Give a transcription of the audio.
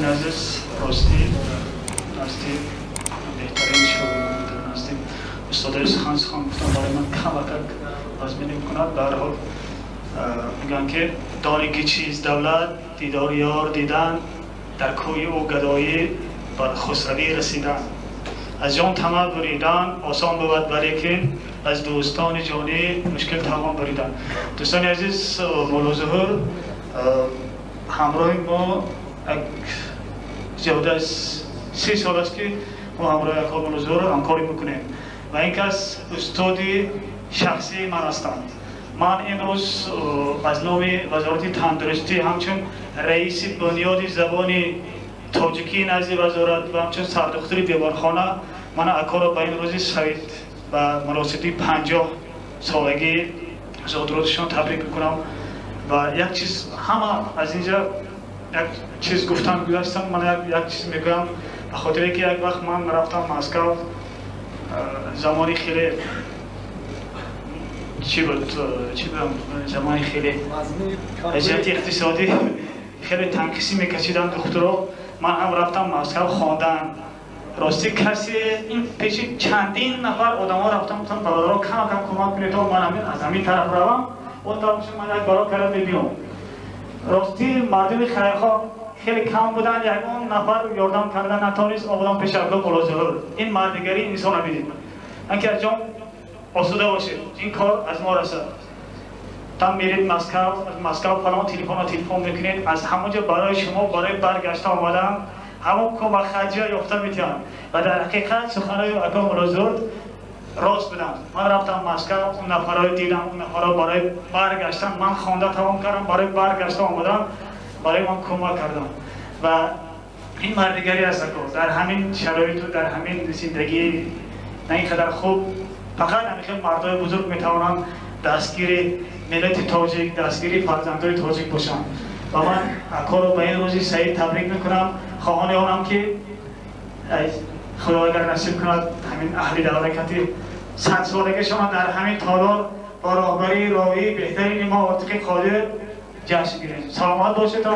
دوستان عزیز راستی بهترین شغل هستیم. استادای سخن گفتن برای من کم وقت آزمین میکنند. در حال میگن که دانی چیز دولت دیدار یار دیدن، در کوی او گدایی بر خسروی رسیدن. از جان طمع بریدن آسان بود ولیکن از دوستان جانی مشکل توان بریدن. دوستان عزیز، مولا ظهور همراه ما زیاده از 30 سال است که ما همراه اکا مولا ظهور همکاری میکنیم و این کس استادی شخصی من هستند. من امروز از نام وزارت تندرستی همچون رئیس بنیاد زبان تاجیکی نزد وزارت و همچون سردختر دیوارخانه من اکا را به این روز سعید و مناسبت 50 سالگی زادراتشان تبریک میکنم. و یک چیز همه از اینجا یک چیز گفتن گذاشتم، من یک چیز میگم به خاطر که یک وقت من رفتم مسکو زمانی خیلی چی بود زمانی خیلی وضعیت اقتصادی خیلی تنگسی میکشیدن دخترها. من هم رفتم مسکو خواندن. راستی کسی این پیش چندین نفر آدم ها رفتم گفتم برادرها کم کمک کنید تا من از همین طرف روم اون طرف من یک برا کرد ببینم. راستی مردم خیرخواه خیلی کم بودن، یک نفر یاردم کردن نتونست آمدن پیش اکا مولا ظهور. این مردگری انسان نبینید. اینکه از جان آسوده باشید، این کار از ما رسد. تم میرید مسکو، از مسکو فلان تلفن میکنید، از همونجا برای شما برای برگشت آمدن همون کمک خرجی یافته میتونن و در حقیقت سخنهای اکا مولا ظهور راست بودن. من رفتم مسکو، اون نفرهای دیدم، اون نفرها برای برگشتن من خوانده تمام کردم، برای برگشت آمدن برای من کمک کردم و این مردگری است اکا. در همین شرایط و در همین زندگی نه اینقدر خوب فقط همین مردای بزرگ میتوانند دستگیر ملت تاجیک، دستگیر فرزندای تاجیک باشند و من اکا رو به این روزی سعید تبریک میکنم. خواهان آنم که خدا اگر نصیب کند همین اهل دولتی 100 سالگی شما در همین تالار با راهبری راوی بهترین ما عاتق قادر جشن گیریم. سلامت باشید.